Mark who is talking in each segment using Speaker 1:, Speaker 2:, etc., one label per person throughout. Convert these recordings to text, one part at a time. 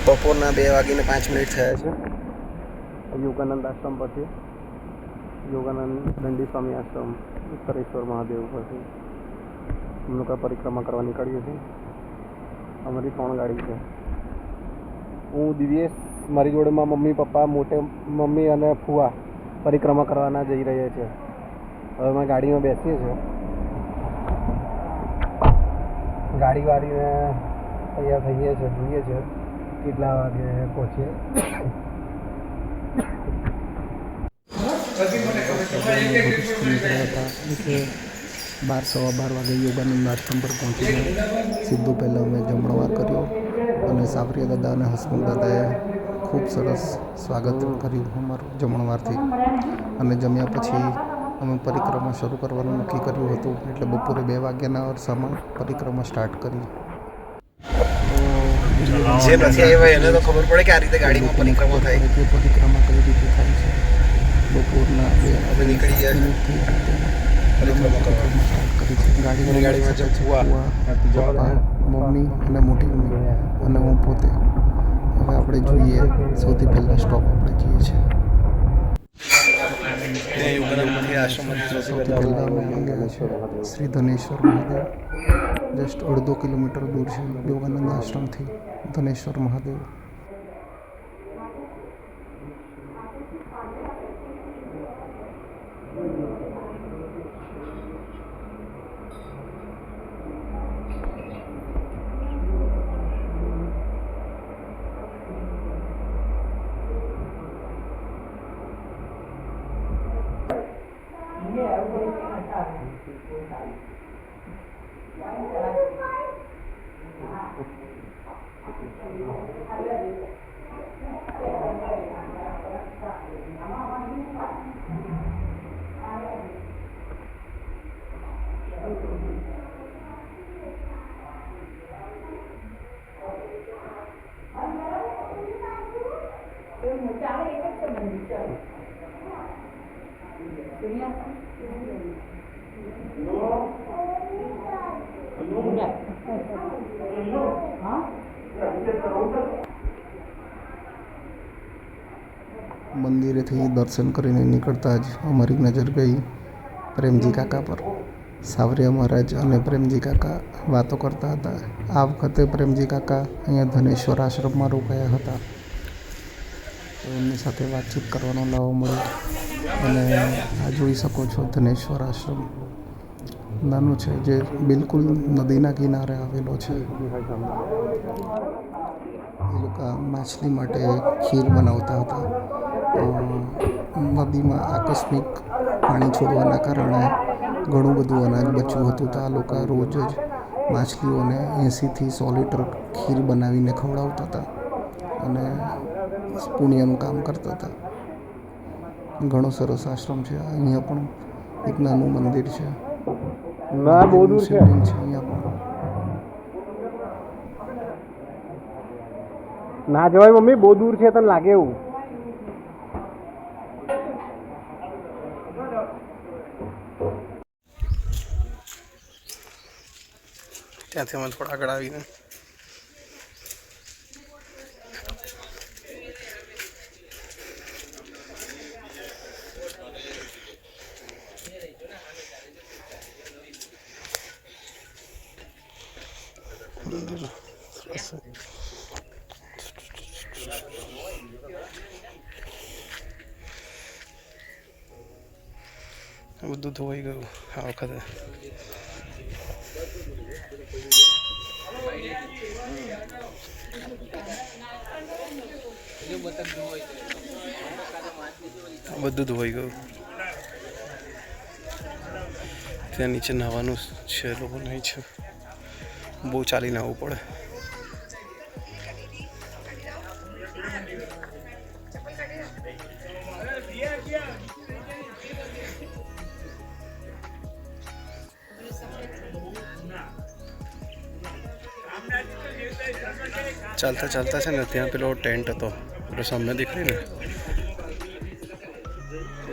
Speaker 1: બપોરના 2:05 થયા છે. યોગાનંદ આશ્રમ પરથી યોગાનંદ દંડી સ્વામી આશ્રમ ઉત્તરેશ્વર મહાદેવ પરથી हम लोग परिक्रमा करवा નીકળીએ છીએ. અમારી 3 ગાડી છે. હું દિવ્યેશ, મારી જોડેમાં મમ્મી પપ્પા, મોટે મમ્મી અને ફુવા પરિક્રમા કરવાના જઈ રહ્યા છે. હવે અમે ગાડીમાં બેસીએ છીએ. ગાડીવાળીને તૈયાર થઈએ છીએ, જોઈએ છે કેટલા વાગે પહોંચીએ. 12:15 વાગે યોગાનંદ આશ્રમ પર પહોંચીને સીધું પહેલાં અમે જમણવાર કર્યો અને સાવરિયા દાદા અને હસમુખ દાદાએ ખૂબ સરસ સ્વાગત કર્યું અમારું જમણવારથી. અને જમ્યા પછી અમે પરિક્રમા શરૂ કરવાનું નક્કી કર્યું હતું, એટલે બપોરે 2 વાગ્યાના અરસામાં પરિક્રમા સ્ટાર્ટ કરી. જે નથી આવ્યા એને તો ખબર પડે કે આ રીતે ગાડીમાં પરિક્રમા થાય. પરિક્રમા કઈ રીતે થાય છે. બપોરના 2 વાગે નીકળી ગયા પરિક્રમા કરી છે. ગાડીમાં છે ફુવા, પપ્પા, મમ્મી અને મોટી મમ્મી અને હું પોતે. હવે આપણે જોઈએ, સૌથી પહેલાં સ્ટોપ આપણે જઈએ છીએ. સૌથી પહેલાં અમે ગયા છે શ્રી ધનેશ્વર મહાદેવ. જસ્ટ 1.5 કિલોમીટર દૂર છે યોગાનંદ આશ્રમથી ધનેશ્વર મહાદેવ. મંદિરેથી દર્શન કરીને નીકળતા જ અમારી નજર ગઈ પ્રેમજી કાકા પર. સાવરિયા મહારાજ અને પ્રેમજી કાકા વાતો કરતા હતા. આ વખતે પ્રેમજી કાકા અહીંયા ધનેશ્વર આશ્રમમાં રોકાયા હતા, તો એમની સાથે વાતચીત કરવાનો લાવો મળ્યો. અને આ જોઈ શકો છો ધનેશ્વર આશ્રમ નાનું છે, જે બિલકુલ નદીના કિનારે આવેલો છે. એ લોકો માછલી માટે ખીર બનાવતા હતા. નદીમાં આકસ્મિક પાણી છોડવાના કારણે ઘણું બધું અનાજ બચ્યું હતું, તો આ લોકો રોજ જ માછલીઓને 80થી 100 લીટર ખીર બનાવીને ખવડાવતા હતા અને પુણ્યનું કામ કરતા હતા. ઘણો સરસ આશ્રમ છે. અહીંયા પણ એક નાનું મંદિર છે. ના, બહુ દૂર છે અહીંયા પણ. ના જવાય મમ્મી, બહુ દૂર છે, તને લાગે એવું. ત્યાંથી અમે થોડા આગળ આવીને બધું ધોવાઈ ગયું આ વખતે. બધું ધોવાઈ ગયું. ત્યાં નીચે નાહવાનું છે લોકો, નહીં છે, બહુ ચાલીને આવવું પડે. ચાલતા ચાલતા છે ને ત્યાં પેલો ટેન્ટ હતો, પેલો સામે દેખાય ને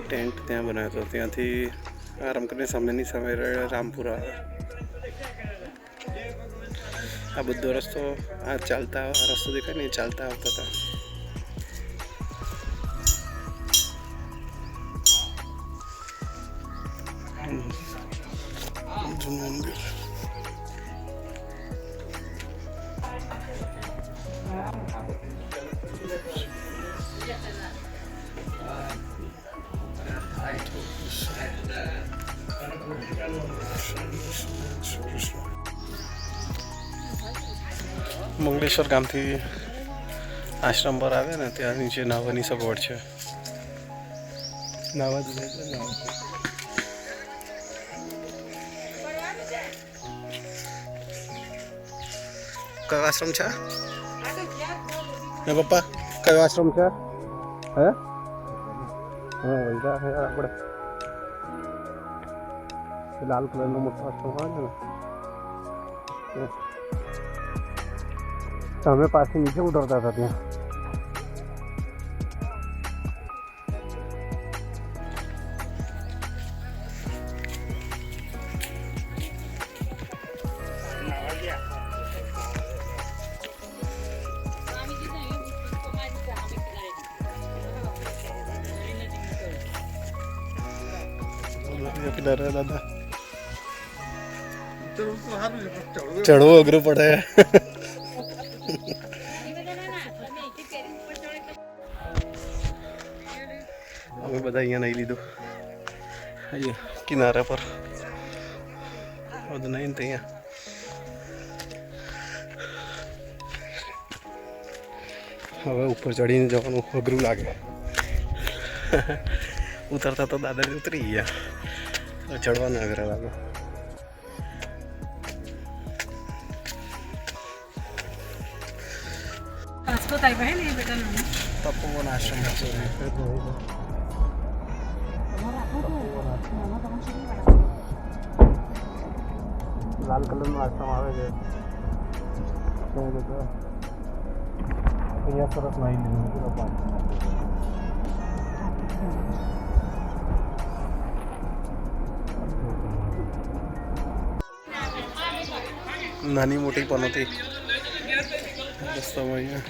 Speaker 1: ટેન્ટ, ત્યાં બનાવ્યો હતો. ત્યાંથી આરામ કરીને સામેની સામે રામપુરા આ બધો રસ્તો આ ચાલતા આ રસ્તો દેખાય ને ચાલતા આવતા હતા. જૂનું મંદિર. મંગલેશ્વર ગામથી આશ્રમ પર આવે ને ત્યાં નીચે નાહવાની સગવડ છે. નાહવા જ કયો આશ્રમ છે ને પપ્પા? કયો આશ્રમ છે? હે હા વૈદા હે આપણે લાલ કલરનો મોટો આશ્રમ હોય ને અમે પાછી નીચે ઉતરતા હતા ત્યાં. દાદા ચડવું અઘરું પડે. અમે બધા અહીંયા નહીં લીધું અહીંયા કિનારા પર બધું નહીં ને અહીંયા હવે ઉપર ચડીને જવાનું અઘરું લાગે. ઉતરતા તો દાદા ઉતરી ગયા, ચડવાનું અઘરા લાગે. તપોવન આશ્રમ છે. લાલ કલરનો આશ્રમ આવે છે અહીંયા સરસ નાહી લીધું. નાની મોટી પણ હતી રસ્તામાં. અહીંયા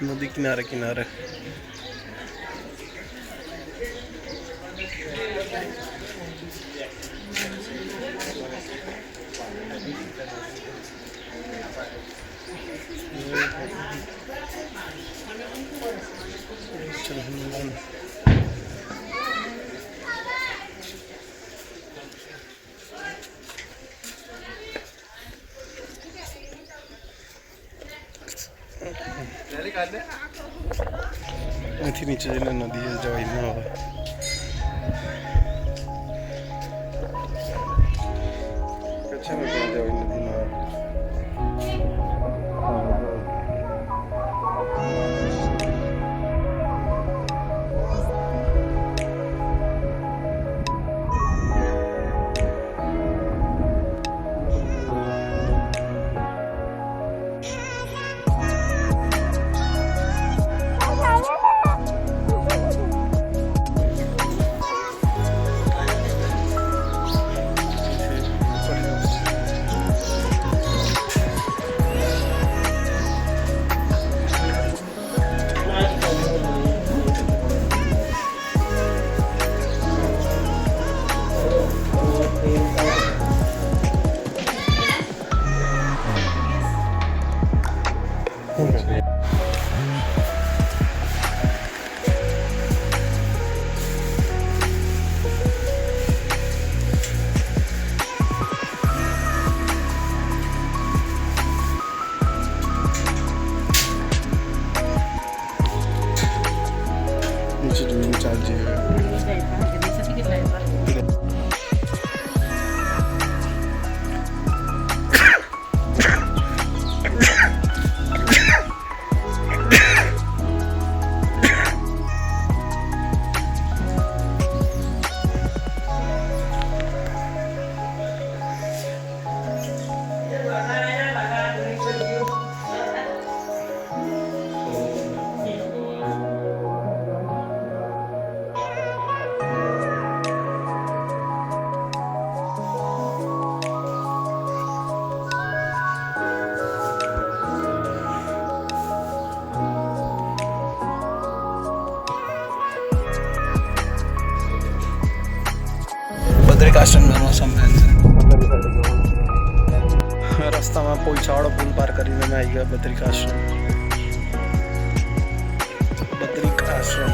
Speaker 1: નદી કિનારે કિનારે અહીંથી નીચે જઈને નદીએ જવાય ના આવે. છે ને ત્યાં જવાય નદી ના આવે. બદ્રિકાશ્રમ સમય છે રસ્તામાં પોઈચાવાળો પુલ પાર કરીને મેં આવી ગયા બદ્રિકાશ્રમ. બદ્રિકાશ્રમ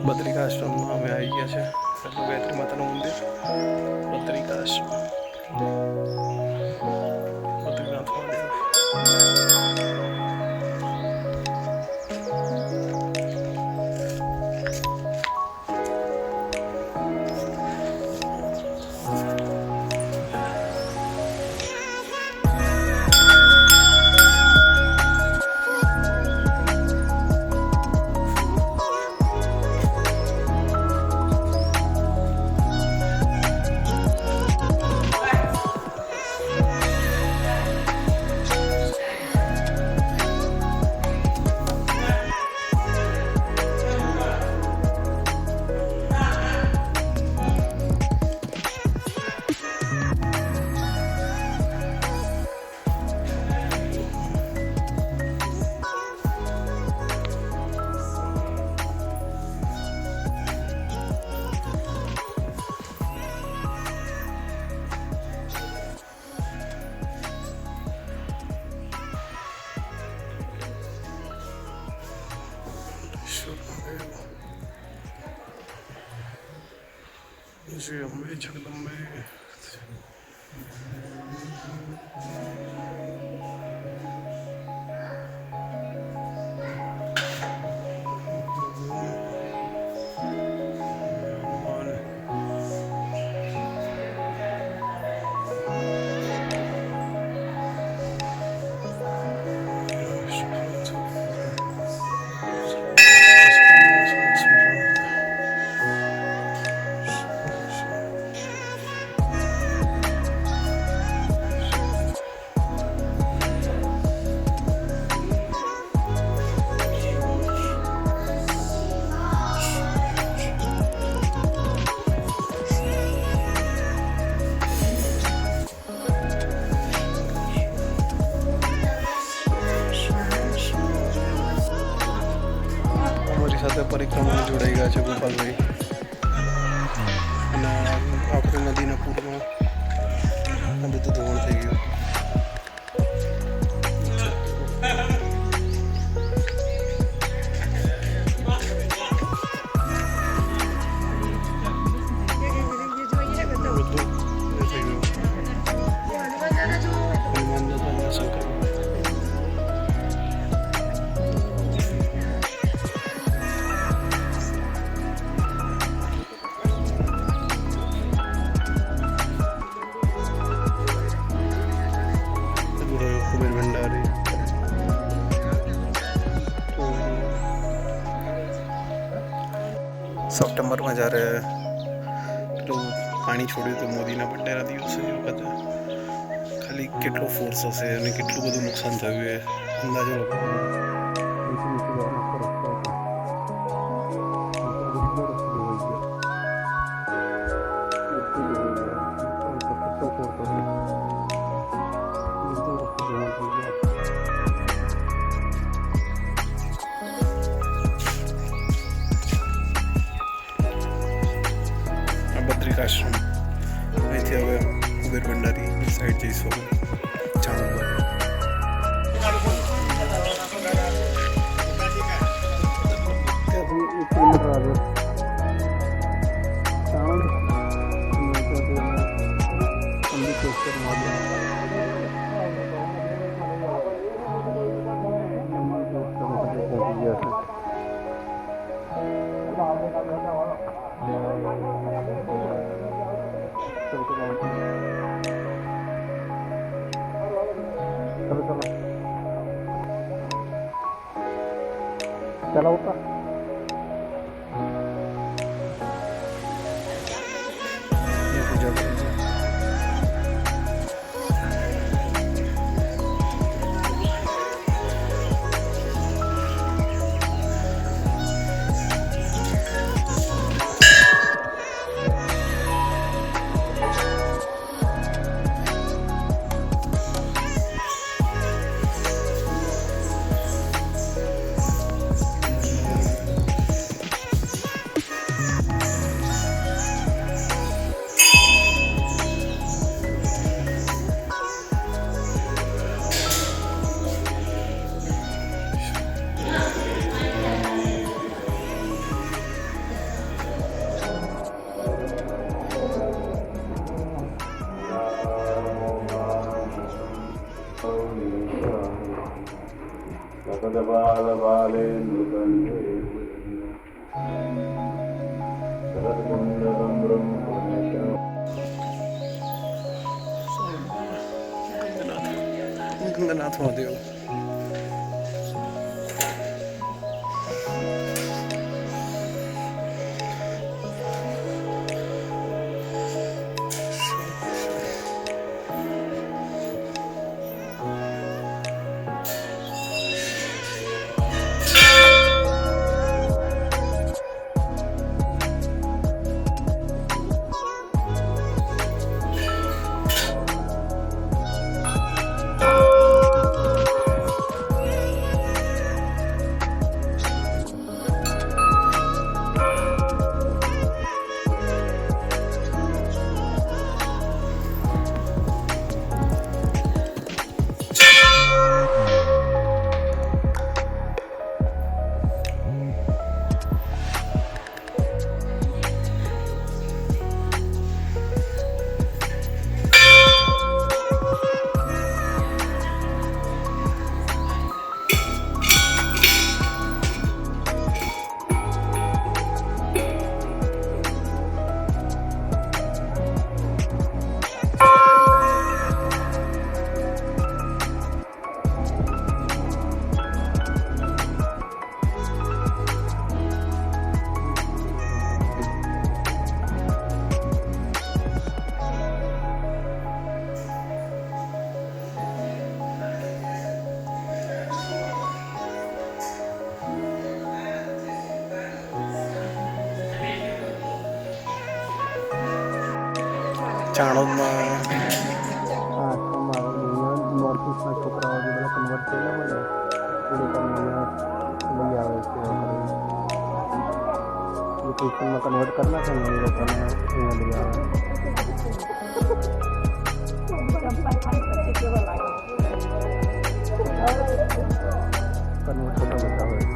Speaker 1: બદ્રિકાશ્રમમાં અમે આવી ગયા છે. ગાયત્રી માતાનું મંદિર બદ્રિકાશ્રમ બદ્રીનાથ મહાદેવ. શ્રી અંબે જગદંબે. સાથે પરિક્રમામાં જોડાઈ ગયા છે ગોપાલભાઈ અને આપણે નદીના પૂરમાં આ બધું ધોવાણ થઈ ગયું. સપ્ટેમ્બરમાં જ્યારે પેલું પાણી છોડ્યું હતું મોદીના બર્થડેના દિવસે એ વખતે ખાલી કેટલો ફોર્સ હશે અને કેટલું બધું નુકસાન થયું એ અંદાજો બદ્રિકાશ્રમ. અહીંથી હવે કુબેર ભંડારી સાઈડ જઈશું. चला होता
Speaker 2: सकलपालपालेन्दुकण्ठे शरत्कुण्डलं
Speaker 1: ગંગનાથ મહાદેવ. ચાણોદમાં નોર્થ ઇસ્ટના છોકરાઓ જે બધા કન્વર્ટ થયેલા હોય ને એ લોકોને લઈ આવે છે. જે ક્રિશ્ચનમાં કન્વર્ટ કરી નાખે ને એ લોકોને અહીંયા લઈ આવે. કન્વર્ટ થતા બધા હોય.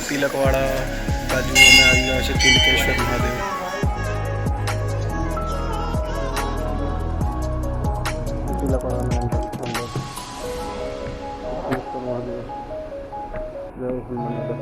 Speaker 1: તિલકવાડા બાજુ અમે આવી ગયા છે તિલકેશ્વર મહાદેવ. તિલકવાડાના અંદર તિલકેશ્વર મહાદેવ. જય હનુમાન.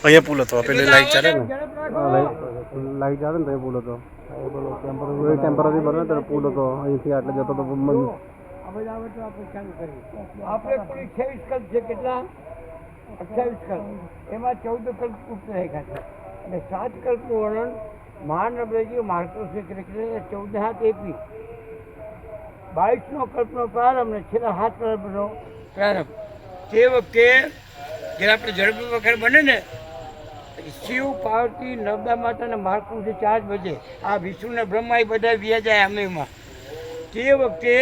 Speaker 2: અહીંયા પુલ હતો પેલે લાઈટ ચાલે ને
Speaker 1: લાઈટ ચાલે ને તો એ પુલ હતો ટેમ્પરરી બને તો પુલ હતો અહીંથી આટલે જતો તો
Speaker 3: આપણે 26 કલ્પ છે, કેટલા 28 કલ્પ, એમાં 14 કલ્પ ગુપ્ત રેખા છે અને 7 કલ્પનું વર્ણન મહાનર્મદેજી માર્ગદર્શક એટલે 14 હાથ એપી 22નો કલ્પનો પ્રારંભ ને છેલ્લા 7 કલ્પનો પ્રારંભ. તે વખતે જ્યારે આપણે ઝડપી વખત બને ને શિવ પાર્વતી નર્મદા માતાના માર્ગદર્શક 4 બજે આ વિષ્ણુ ને બ્રહ્મા એ બધા વ્યા જાય અમેમાં. તે વખતે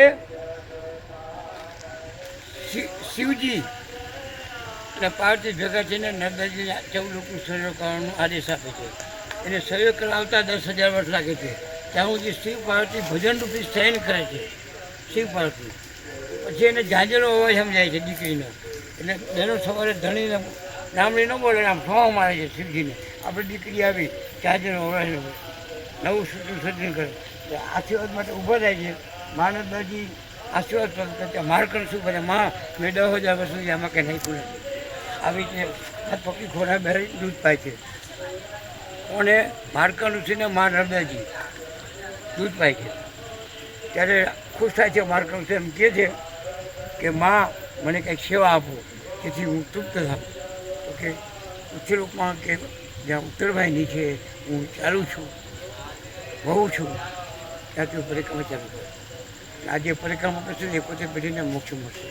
Speaker 3: શિવજી અને પાર્વતી ભેગા થઈને નર્મદાજીને 14 લોકો સહયોગ કરવાનો આદેશ આપે છે. એને સહયોગ કરાવતા 10,000 વર્ષ લાગે છે. ત્યાં સુધી શિવ પાર્વતી ભજન રૂપી શયન કરે છે શિવ પાર્વતી. પછી એને ઝાંઝરનો અવાજ સમજાય છે દીકરીનો, એટલે બહેનો સવારે ધણીને ગામડી ન બોલે આમ ઠોં મારે છે શિવજીને. આપણે દીકરી આવી ઝાંઝરનો અવાજ નવું સૂચન સર્જન કરે આશીર્વાદ માટે ઊભા થાય છે. મહાનર્મદાજી આશીર્વાદ પ્રાપ્ત કરતા માર્કણ શું કરે, માં મેં 10,000 વર્ષ સુધી આમાં કંઈ નાખ્યું નથી. આવી રીતે આ પકી ખોરા બેરી દૂધ પાય છે. કોને? માર્કણ ઋષિને મા નર્મદાજી દૂધ પાય છે. ત્યારે ખુશ થાય છે માર્કણ ઋષિ, એમ કહે છે કે માં મને કંઈક સેવા આપો જેથી હું તૃપ્ત થાઉં. તો કે ઉચ્ચ રૂપમાં કે જ્યાં ઉત્તરભાઈ નીચે હું ચાલું છું, વહું છું, ત્યાંથી પરિક્રમા ચાલુ કરું. આ જે પરિક્રમા કરશે એ પોતે પેઢીને મોક્ષ મળશે.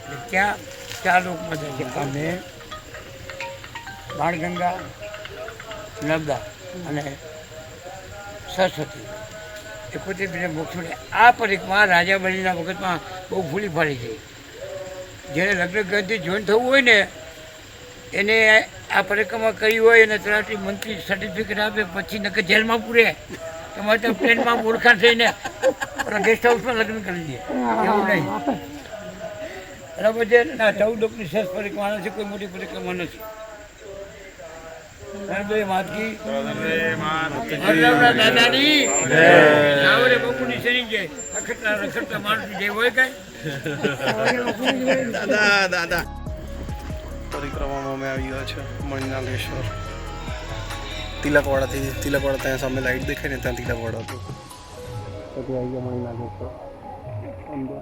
Speaker 3: એટલે ત્યાં 4 લોકમાં જાય છે અમે બાણગંગા, નર્મદા અને સરસ્વતી એ પોતે પેઢીને મોક્ષ મળે. આ પરિક્રમા રાજા બળીના વખતમાં બહુ ભૂલી પાડી છે. જેને લગ્ન ગ્રંથથી જોઈન થવું હોય ને એને આ પરિક્રમા કરી હોય અને તલાટી મંત્રી સર્ટિફિકેટ આપે, પછી નકર જેલમાં પૂરે. તમારે ત્યાં પ્લેનમાં ઓળખાણ થઈને ગેસ્ટ હાઉસમાં લગ્ન કરી દે, એવું નહીં. બરાબર છે ના? 14 લોકની શ્રેષ્ઠ પરિક્રમા નથી, કોઈ મોટી પરિક્રમા નથી. માતકી દાદાની સાવરે બપુની શરીર છે, રખડતા રખડતા માણસ જે હોય કઈ
Speaker 2: દાદા પરિક્રમામાં અમે આવી ગયા છે મણિનાગેશ્વર. તિલકવાડાથી ત્યાં સામે લાઈટ દેખાય ને ત્યાં તિલકવાડા હતું.
Speaker 1: પછી આવી ગયા મણિનાગેશ્વર અંદર.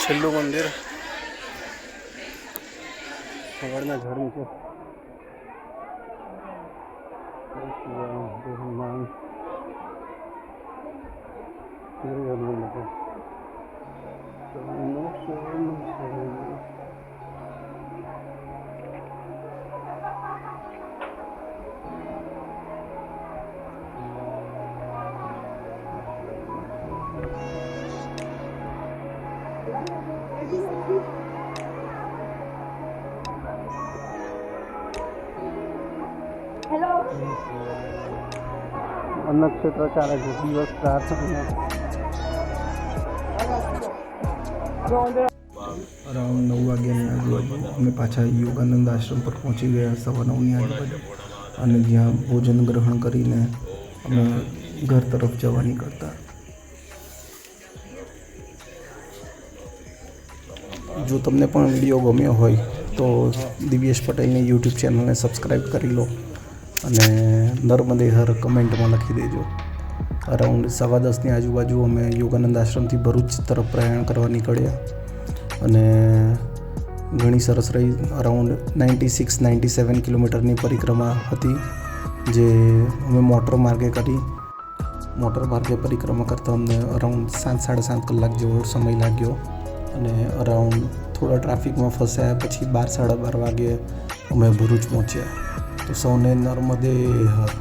Speaker 2: છેલ્લું મંદિર સવારના ઝાડ નીચે.
Speaker 1: અન્નક્ષેત્ર ચાલે છે દિવસ રાત. અરાઉન્ડ 9 વાગ્યાની આજુબાજુ અમે પાછા યોગાનંદ આશ્રમ પર પહોંચી ગયા 9:15ની આજુબાજુ, અને જ્યાં ભોજન ગ્રહણ કરીને અમે ઘર તરફ જવા નીકળતા. જો તમને પણ વિડીયો ગમ્યો હોય તો દિવ્યેશ પટેલની યુટ્યુબ ચેનલને સબસ્ક્રાઈબ કરી લો અને નર્મદે હર કમેન્ટમાં લખી દેજો. અરાઉન્ડ 10:15ની આજુબાજુ અમે યોગાનંદ આશ્રમથી ભરૂચ તરફ પ્રયાણ કરવા નીકળ્યા અને ઘણી સરસ રહી. અરાઉન્ડ 96-97 કિલોમીટરની પરિક્રમા હતી જે અમે મોટર માર્ગે કરી. મોટર માર્ગે પરિક્રમા કરતાં અમને અરાઉન્ડ 7-7.5 કલાક જેવો સમય લાગ્યો અને અરાઉન્ડ થોડા ટ્રાફિકમાં ફસાયા પછી 12-12:30 વાગે અમે ભરૂચ પહોંચ્યા. તો સૌને નર્મદે હર.